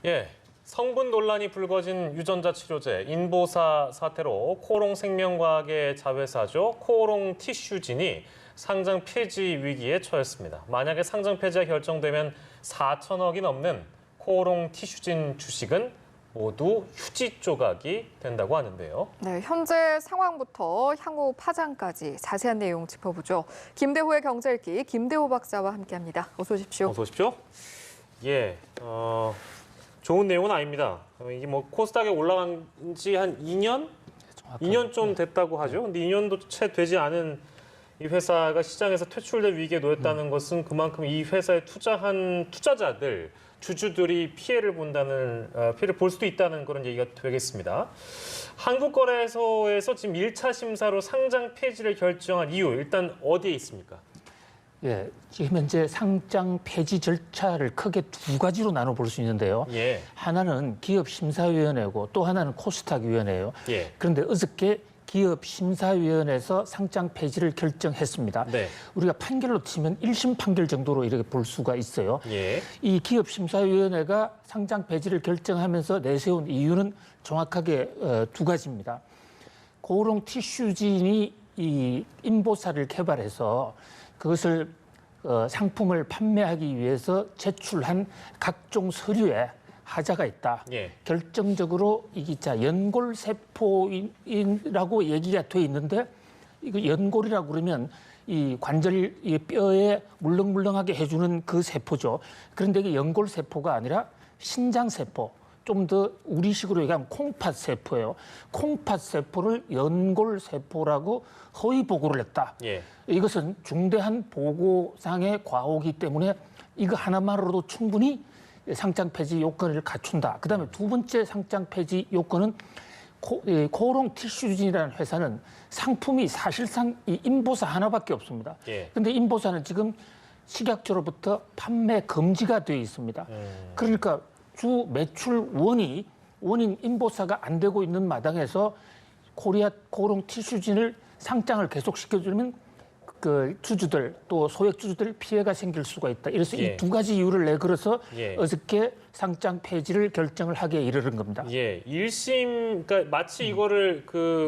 예, 성분 논란이 불거진 유전자 치료제 인보사 사태로 코오롱생명과학의 자회사죠. 코오롱 티슈진이 상장 폐지 위기에 처했습니다. 만약에 상장 폐지가 결정되면 4천억이 넘는 코오롱 티슈진 주식은 모두 휴지 조각이 된다고 하는데요. 네, 현재 상황부터 향후 파장까지 자세한 내용 짚어보죠. 김대호의 경제읽기 김대호 박사와 함께합니다. 어서 오십시오. 어서 오십시오. 예, 좋은 내용은 아닙니다. 이게 뭐 코스닥에 올라간 지 한 2년? 2년 좀 됐다고 하죠. 근데 2년도 채 되지 않은 이 회사가 시장에서 퇴출될 위기에 놓였다는 것은 그만큼 이 회사에 투자한 투자자들, 주주들이 피해를 볼 수도 있다는 그런 얘기가 되겠습니다. 한국거래소에서 지금 1차 심사로 상장 폐지를 결정한 이유, 일단 어디에 있습니까? 예, 지금 현재 상장 폐지 절차를 크게 두 가지로 나눠볼 수 있는데요. 예. 하나는 기업심사위원회고 또 하나는 코스닥위원회예요. 예. 그런데 어저께 기업심사위원회에서 상장 폐지를 결정했습니다. 네. 우리가 판결로 치면 1심 판결 정도로 이렇게 볼 수가 있어요. 예. 이 기업심사위원회가 상장 폐지를 결정하면서 내세운 이유는 정확하게 두 가지입니다. 코오롱 티슈진이 이 인보사를 개발해서 그것을 상품을 판매하기 위해서 제출한 각종 서류에 하자가 있다. 예. 결정적으로 이게 연골세포라고 얘기가 돼 있는데 이거 연골이라고 그러면 이 관절 이 뼈에 물렁물렁하게 해주는 그 세포죠. 그런데 이게 연골세포가 아니라 신장세포. 좀 더 우리식으로 얘기하면 콩팥세포예요. 콩팥세포를 연골세포라고 허위 보고를 했다. 예. 이것은 중대한 보고상의 과오이기 때문에 이거 하나만으로도 충분히 상장 폐지 요건을 갖춘다. 그다음에 두 번째 상장 폐지 요건은 코오롱 티슈진이라는 회사는 상품이 사실상 이 인보사 하나밖에 없습니다. 그런데 인보사는 지금 식약처로부터 판매 금지가 되어 있습니다. 그러니까 주 매출 원인 인보사가 안 되고 있는 마당에서 코오롱 티슈진을 상장을 계속시켜주면 그 주주들 또 소액 주주들 피해가 생길 수가 있다. 이래서 이 두 가지 이유를 내걸어서 어저께 상장 폐지를 결정을 하게 이르는 겁니다. 예, 1심 그러니까 마치 이거를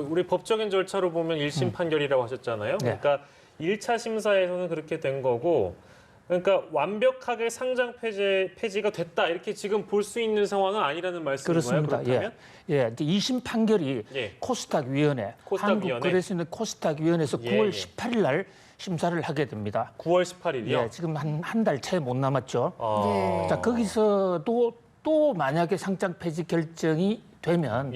우리 법적인 절차로 보면 1심 판결이라고 하셨잖아요. 네. 그러니까 1차 심사에서는 그렇게 된 거고 그러니까 완벽하게 상장 폐지가 됐다. 이렇게 지금 볼 수 있는 상황은 아니라는 말씀인가요? 그렇습니다. 그렇다면? 예, 2심 판결이 코스닥위원회. 한국거래소는 코스닥위원회에서 예, 9월 예. 18일 날 심사를 하게 됩니다. 9월 18일이요? 예, 지금 한 달 채 못 남았죠. 예. 자, 거기서도 또 만약에 상장 폐지 결정이 되면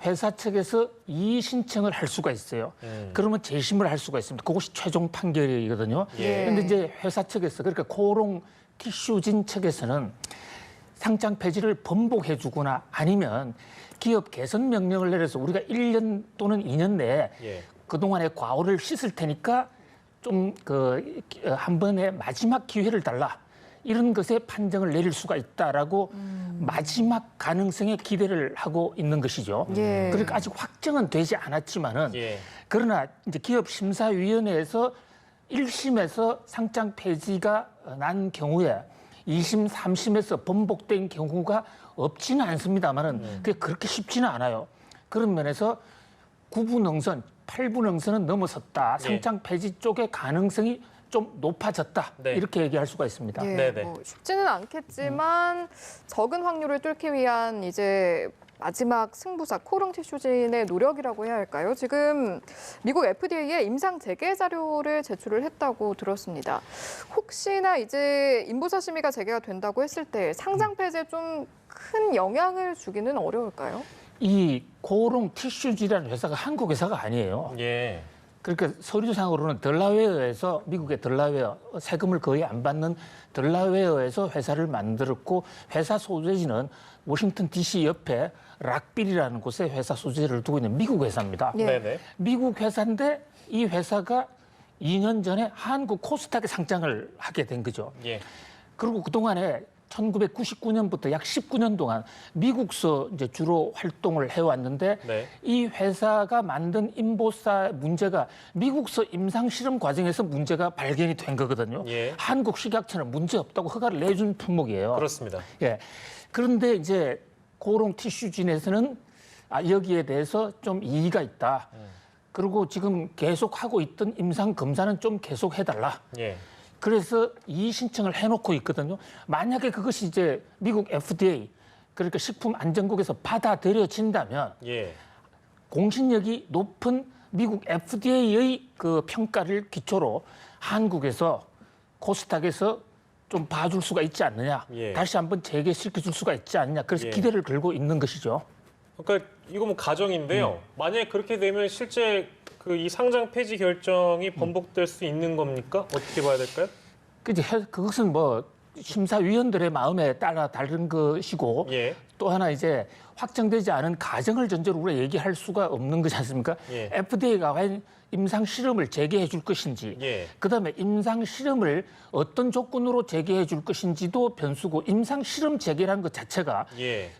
회사 측에서 이의 신청을 할 수가 있어요. 그러면 재심을 할 수가 있습니다. 그것이 최종 판결이거든요. 그런데 이제 회사 측에서 그러니까 코오롱 티슈진 측에서는 상장 폐지를 번복해 주거나 아니면 기업 개선 명령을 내려서 우리가 1년 또는 2년 내에 그동안의 과오를 씻을 테니까 좀 한 번의 마지막 기회를 달라. 이런 것에 판정을 내릴 수가 있다라고 마지막 가능성에 기대를 하고 있는 것이죠. 그러니까 아직 확정은 되지 않았지만은 그러나 이제 기업심사위원회에서 1심에서 상장 폐지가 난 경우에 2심, 3심에서 번복된 경우가 없지는 않습니다만은 그게 그렇게 쉽지는 않아요. 그런 면에서 9부능선, 8부능선은 넘어섰다. 상장 폐지 쪽의 가능성이 좀 높아졌다. 이렇게 얘기할 수가 있습니다. 뭐 쉽지는 않겠지만 적은 확률을 뚫기 위한 이제 마지막 승부사 코오롱 티슈진의 노력이라고 해야 할까요? 지금 미국 FDA에 임상 재개 자료를 제출을 했다고 들었습니다. 혹시나 이제 인보사 심의가 재개가 된다고 했을 때 상장 폐지에 좀 큰 영향을 주기는 어려울까요? 이 코오롱 티슈진이라는 회사가 한국 회사가 아니에요. 그러니까 서류상으로는 델라웨어에서 미국의 델라웨어 세금을 거의 안 받는 델라웨어에서 회사를 만들었고 회사 소재지는 워싱턴 DC 옆에 락빌이라는 곳에 회사 소재를 두고 있는 미국 회사입니다. 미국 회사인데 이 회사가 2년 전에 한국 코스닥에 상장을 하게 된 거죠. 그리고 그동안에 1999년부터 약 19년 동안 미국서 이제 주로 활동을 해왔는데 이 회사가 만든 인보사 문제가 미국서 임상 실험 과정에서 문제가 발견이 된 거거든요. 한국 식약처는 문제 없다고 허가를 내준 품목이에요. 그렇습니다. 예. 그런데 이제 코오롱 티슈진에서는 여기에 대해서 좀 이의가 있다. 그리고 지금 계속 하고 있던 임상 검사는 좀 계속 해달라. 예. 그래서 이의 신청을 해놓고 있거든요. 만약에 그것이 이제 미국 FDA 그러니까 식품안전국에서 받아들여진다면 예. 공신력이 높은 미국 FDA의 그 평가를 기초로 한국에서 코스닥에서 좀 봐줄 수가 있지 않느냐. 예. 다시 한번 재개시켜줄 수가 있지 않느냐. 그래서 예. 기대를 걸고 있는 것이죠. 그러니까 이거 뭐 가정인데요. 만약에 그렇게 되면 실제 그 이 상장 폐지 결정이 번복될 수 있는 겁니까? 어떻게 봐야 될까요? 그것은 뭐 심사위원들의 마음에 따라 다른 것이고 예. 또 하나 이제 확정되지 않은 가정을 전제로 우리가 얘기할 수가 없는 것이 않습니까? 예. FDA가 과연 임상 실험을 재개해 줄 것인지, 예. 그다음에 임상 실험을 어떤 조건으로 재개해 줄 것인지도 변수고 임상 실험 재개라는 것 자체가 예.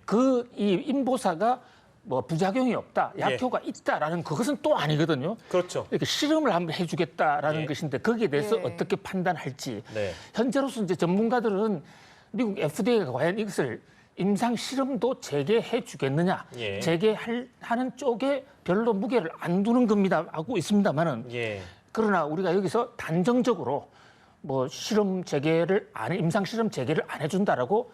이 임보사가 뭐 부작용이 없다, 약효가 있다라는 그것은 또 아니거든요. 그렇죠. 이렇게 실험을 한번 해주겠다라는 예. 것인데 거기에 대해서 예. 어떻게 판단할지 네. 현재로서 이제 전문가들은 미국 FDA가 과연 이것을 임상 실험도 재개해 주겠느냐, 예. 재개하는 쪽에 별로 무게를 안 두는 겁니다 하고 있습니다만은 예. 그러나 우리가 여기서 단정적으로 뭐 임상 실험 재개를 안 해준다라고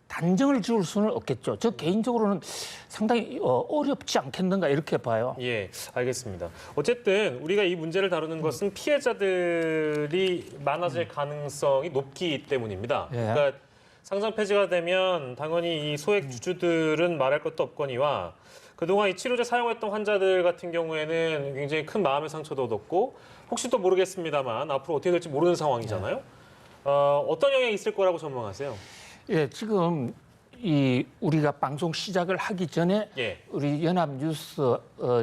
단정을 지을 수는 없겠죠. 저 개인적으로는 상당히 어렵지 않겠는가 이렇게 봐요. 예, 알겠습니다. 어쨌든 우리가 이 문제를 다루는 것은 피해자들이 많아질 가능성이 높기 때문입니다. 예. 그러니까 상장 폐지가 되면 당연히 이 소액 주주들은 말할 것도 없거니와 그동안 이 치료제 사용했던 환자들 같은 경우에는 굉장히 큰 마음의 상처도 얻었고 혹시 또 모르겠습니다만 앞으로 어떻게 될지 모르는 상황이잖아요. 어떤 영향이 있을 거라고 전망하세요? 예, 지금 우리가 방송 시작을 하기 전에 예. 우리 연합뉴스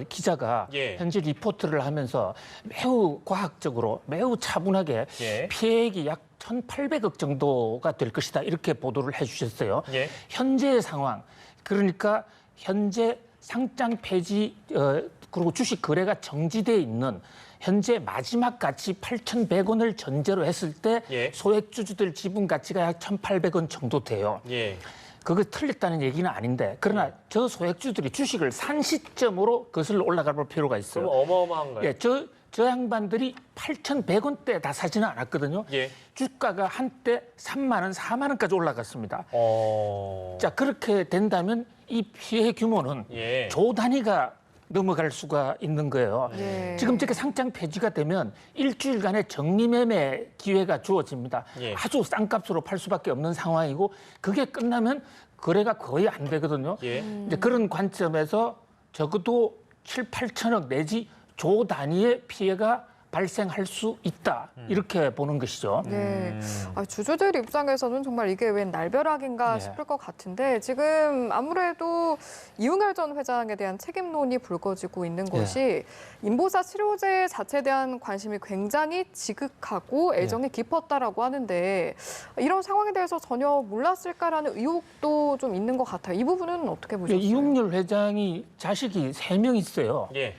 기자가 예. 현재 리포트를 하면서 매우 과학적으로 매우 차분하게 예. 피해액이 약 1,800억 정도가 될 것이다 이렇게 보도를 해주셨어요. 예. 현재의 상황 그러니까 현재 상장 폐지 그리고 주식 거래가 정지돼 있는 현재 마지막 가치 8,100원을 전제로 했을 때 예. 소액주주들 지분 가치가 약 1,800원 정도 돼요. 예. 그거 틀렸다는 얘기는 아닌데 그러나 저 소액주들이 주식을 산 시점으로 거슬러 올라가 볼 필요가 있어요. 그럼 어마어마한가요? 예, 저 양반들이 8,100원대 다 사지는 않았거든요. 예. 주가가 한때 3만 원, 4만 원까지 올라갔습니다. 자, 자, 그렇게 된다면 이 피해 규모는 예. 조 단위가 넘어갈 수가 있는 거예요. 예. 지금 저렇게 상장 폐지가 되면 일주일간의 정리매매 기회가 주어집니다. 예. 아주 싼 값으로 팔 수밖에 없는 상황이고 그게 끝나면 거래가 거의 안 되거든요. 예. 이제 그런 관점에서 적어도 7, 8천억 내지 조 단위의 피해가 발생할 수 있다. 이렇게 보는 것이죠. 네. 주주들 입장에서는 정말 이게 웬 날벼락인가 네. 싶을 것 같은데 지금 아무래도 이웅열 전 회장에 대한 책임론이 불거지고 있는 것이 임보사 치료제 자체에 대한 관심이 굉장히 지극하고 애정이 깊었다라고 하는데 이런 상황에 대해서 전혀 몰랐을까라는 의혹도 좀 있는 것 같아요. 이 부분은 어떻게 보셨어요? 이웅열 회장이 자식이 3명 있어요. 예.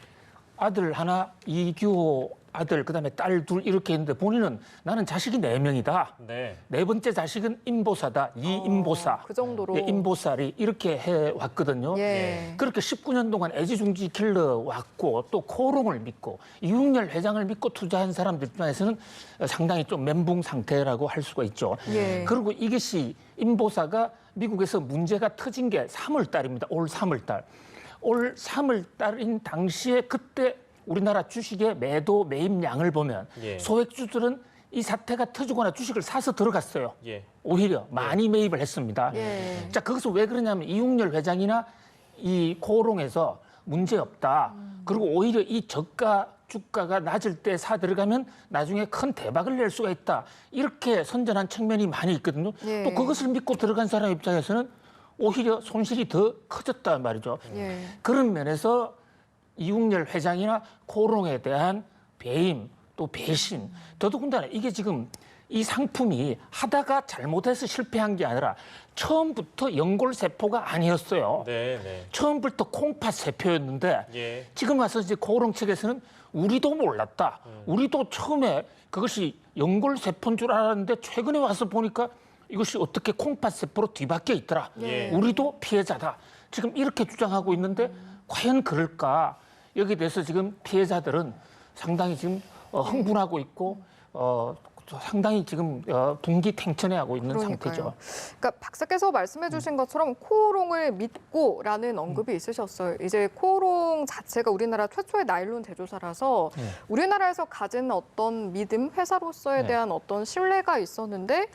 아들 하나, 이규호 아들, 그다음에 딸 둘 이렇게 있는데 본인은 나는 자식이 4명이다. 네. 네 번째 자식은 임보사다. 이임보사. 그 정도로. 예, 임보살이 이렇게 해왔거든요. 예. 그렇게 19년 동안 애지중지 길러 왔고 또 코오롱을 믿고 이웅열 회장을 믿고 투자한 사람들 입장에서는 상당히 좀 멘붕 상태라고 할 수가 있죠. 예. 그리고 이것이 임보사가 미국에서 문제가 터진 게 3월 달입니다. 올 3월 달. 올 3월 달인 당시에 그때 우리나라 주식의 매입량을 보면 예. 소액주들은 이 사태가 터지거나 주식을 사서 들어갔어요. 예. 오히려 많이 매입을 했습니다. 예. 자, 거기서 왜 그러냐면 이웅열 회장이나 이 코오롱에서 문제 없다. 그리고 오히려 이 저가 주가가 낮을 때 사 들어가면 나중에 큰 대박을 낼 수가 있다. 이렇게 선전한 측면이 많이 있거든요. 예. 또 그것을 믿고 들어간 사람 입장에서는 오히려 손실이 더 커졌단 말이죠. 예. 그런 면에서 이웅열 회장이나 코오롱에 대한 배임 또 배신 더더군다나 이게 지금 이 상품이 하다가 잘못해서 실패한 게 아니라 처음부터 연골세포가 아니었어요. 네, 네. 처음부터 콩팥세포였는데 예. 지금 와서 이제 코오롱 측에서는 우리도 몰랐다. 우리도 처음에 그것이 연골세포인 줄 알았는데 최근에 와서 보니까 이것이 어떻게 콩팥 세포로 뒤바뀌어 있더라. 예. 우리도 피해자다. 지금 이렇게 주장하고 있는데 과연 그럴까? 여기에 대해서 지금 피해자들은 상당히 지금 흥분하고 있고 상당히 지금 분기탱천해하고 있는 그러니까요. 상태죠. 그러니까 박사께서 말씀해주신 것처럼 코오롱을 믿고라는 언급이 있으셨어요. 이제 코오롱 자체가 우리나라 최초의 나일론 제조사라서 네. 우리나라에서 가진 어떤 믿음, 회사로서에 네. 대한 어떤 신뢰가 있었는데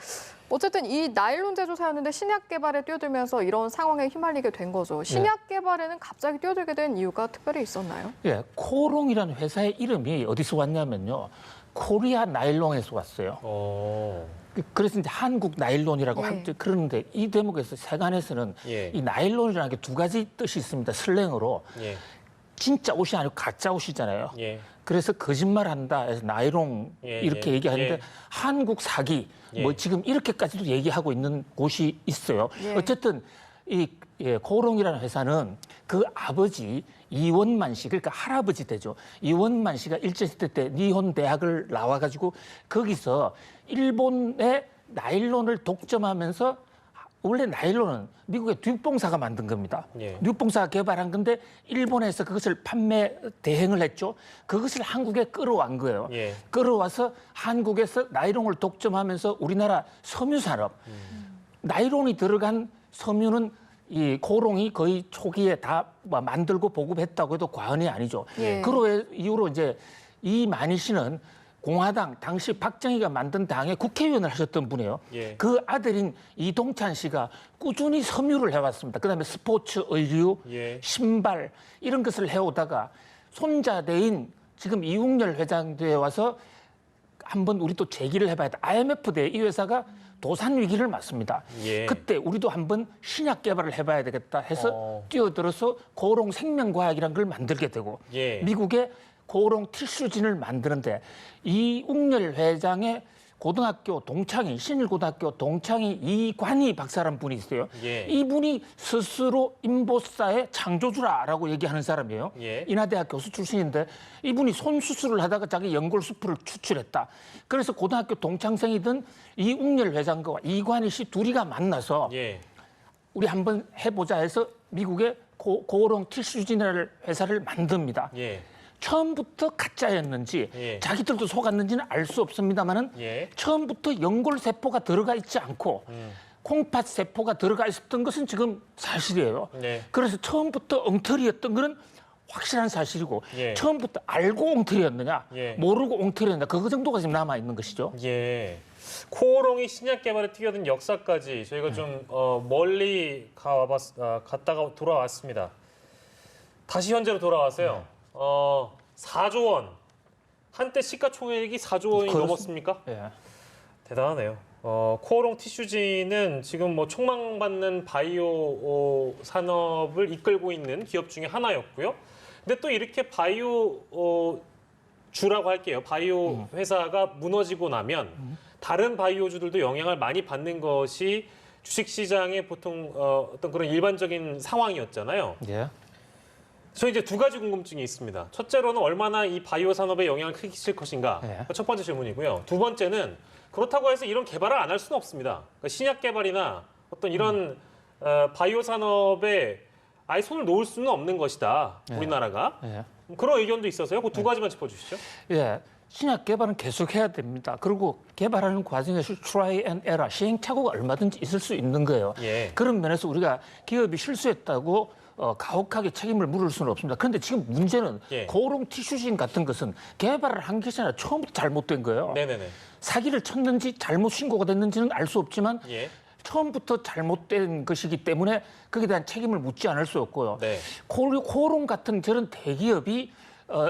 어쨌든 이 나일론 제조사였는데 신약 개발에 뛰어들면서 이런 상황에 휘말리게 된 거죠. 신약 개발에는 갑자기 뛰어들게 된 이유가 특별히 있었나요? 예, 코오롱이라는 회사의 이름이 어디서 왔냐면요. 코리아 나일론에서 왔어요. 그래서 이제 한국 나일론이라고 예. 그러는데 이 대목에서 세간에서는 예. 이 나일론이라는 게 두 가지 뜻이 있습니다. 슬랭으로 예. 진짜 옷이 아니고 가짜 옷이잖아요. 예. 그래서 거짓말한다 해서 나일론 예, 이렇게 예, 얘기하는데 예. 한국 사기 예. 뭐 지금 이렇게까지도 얘기하고 있는 곳이 있어요. 예. 어쨌든 이 코오롱이라는 회사는 그 아버지 이원만 씨, 그러니까 할아버지 되죠. 이원만 씨가 일제시대 때 니혼 대학을 나와가지고 거기서 일본의 나일론을 독점하면서 원래 나일론은 미국의 듀봉사가 만든 겁니다. 예. 듀봉사가 개발한 건데 일본에서 그것을 판매 대행을 했죠. 그것을 한국에 끌어온 거예요. 예. 끌어와서 한국에서 나일론을 독점하면서 우리나라 섬유 산업, 나일론이 들어간 섬유는 이 코오롱이 거의 초기에 다 만들고 보급했다고 해도 과언이 아니죠. 예. 그로 이후로 이제 이만희 씨는 공화당 당시 박정희가 만든 당의 국회의원을 하셨던 분이에요. 예. 그 아들인 이동찬 씨가 꾸준히 섬유를 해왔습니다. 그다음에 스포츠 의류, 예. 신발 이런 것을 해오다가 손자대인 지금 이웅렬 회장대에 와서 한번 우리 또 제기를 해봐야 돼. IMF 때 이 회사가 도산 위기를 맞습니다. 예. 그때 우리도 한번 신약 개발을 해봐야 되겠다 해서 뛰어들어서 코오롱 생명과학이라는 걸 만들게 되고 예. 미국의 코오롱 티슈진을 만드는데 이웅렬 회장의 고등학교 동창이 신일고등학교 동창이 이관희 박사라는 분이 있어요. 예. 이분이 스스로 인보사의 창조주라라고 얘기하는 사람이에요. 예. 인하대학 교수 출신인데 이분이 손 수술을 하다가 자기 연골 수프를 추출했다. 그래서 고등학교 동창생이던 이웅렬 회장과 이관희 씨 둘이가 만나서 예. 우리 한번 해보자 해서 미국의 코오롱 티슈진이라는 회사를 만듭니다. 예. 처음부터 가짜였는지 예. 자기들도 속았는지는 알 수 없습니다만은 예. 처음부터 연골 세포가 들어가 있지 않고 콩팥 세포가 들어가 있었던 것은 지금 사실이에요. 네. 그래서 처음부터 엉터리였던 것은 확실한 사실이고 예. 처음부터 알고 엉터리였느냐 예. 모르고 엉터리였느냐 그거 정도가 지금 남아 있는 것이죠. 예. 코오롱이 신약 개발에 뛰어든 역사까지 저희가 좀 멀리 갔다가 돌아왔습니다. 다시 현재로 돌아왔어요. 4조 원. 한때 시가총액이 4조 원이 그렇습니다. 넘었습니까? 예. 대단하네요. 코오롱 티슈진은 지금 뭐 촉망받는 바이오 산업을 이끌고 있는 기업 중에 하나였고요. 근데 또 이렇게 바이오 주라고 할게요. 바이오 회사가 무너지고 나면 다른 바이오주들도 영향을 많이 받는 것이 주식시장의 보통 어떤 그런 일반적인 상황이었잖아요. 예. 저 이제 두 가지 궁금증이 있습니다. 첫째로는 얼마나 이 바이오 산업에 영향을 크게 끼칠 것인가. 네. 첫 번째 질문이고요. 두 번째는 그렇다고 해서 이런 개발을 안 할 수는 없습니다. 그러니까 신약 개발이나 어떤 이런 바이오 산업에 아예 손을 놓을 수는 없는 것이다. 우리나라가. 예. 그런 의견도 있어서요. 그 두 가지만 짚어주시죠. 예. 신약 개발은 계속해야 됩니다. 그리고 개발하는 과정에서 try and error, 시행착오가 얼마든지 있을 수 있는 거예요. 예. 그런 면에서 우리가 기업이 실수했다고 가혹하게 책임을 물을 수는 없습니다. 그런데 지금 문제는 예. 코오롱 티슈진 같은 것은 개발을 한 것이 아니라 처음부터 잘못된 거예요. 네네네. 사기를 쳤는지 잘못 신고가 됐는지는 알 수 없지만 예. 처음부터 잘못된 것이기 때문에 거기에 대한 책임을 묻지 않을 수 없고요. 네. 코오롱 같은 저런 대기업이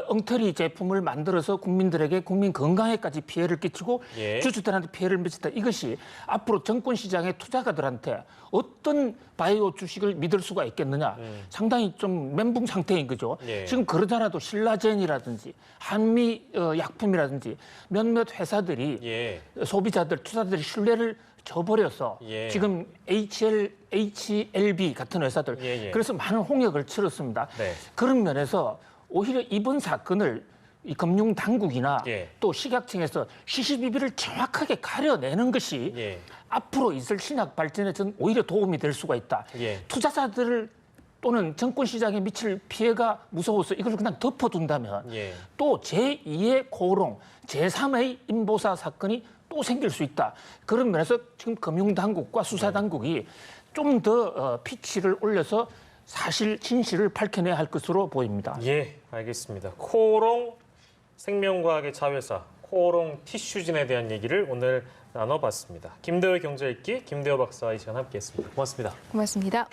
엉터리 제품을 만들어서 국민들에게 국민 건강에까지 피해를 끼치고 예. 주주들한테 피해를 미친다. 이것이 앞으로 정권 시장의 투자가들한테 어떤 바이오 주식을 믿을 수가 있겠느냐. 상당히 좀 멘붕 상태인 거죠. 예. 지금 그러잖아도 신라젠이라든지 한미 약품이라든지 몇몇 회사들이 예. 소비자들, 투자자들이 신뢰를 저버려서 예. 지금 HLB 같은 회사들 예, 예. 그래서 많은 홍역을 치렀습니다. 네. 그런 면에서 오히려 이번 사건을 이 금융 당국이나 예. 또 식약청에서 시시비비를 정확하게 가려내는 것이 예. 앞으로 있을 신약 발전에 전 오히려 도움이 될 수가 있다. 예. 투자자들 또는 정권 시장에 미칠 피해가 무서워서 이걸 그냥 덮어둔다면 예. 또 제2의 고롱, 제3의 인보사 사건이 또 생길 수 있다. 그런 면에서 지금 금융당국과 수사당국이 좀 더 피치를 올려서 사실 진실을 밝혀내야 할 것으로 보입니다. 예, 알겠습니다. 코오롱 생명과학의 자회사, 코오롱 티슈진에 대한 얘기를 오늘 나눠봤습니다. 김대호 경제읽기 김대호 박사와 이 시간 함께했습니다. 고맙습니다. 고맙습니다.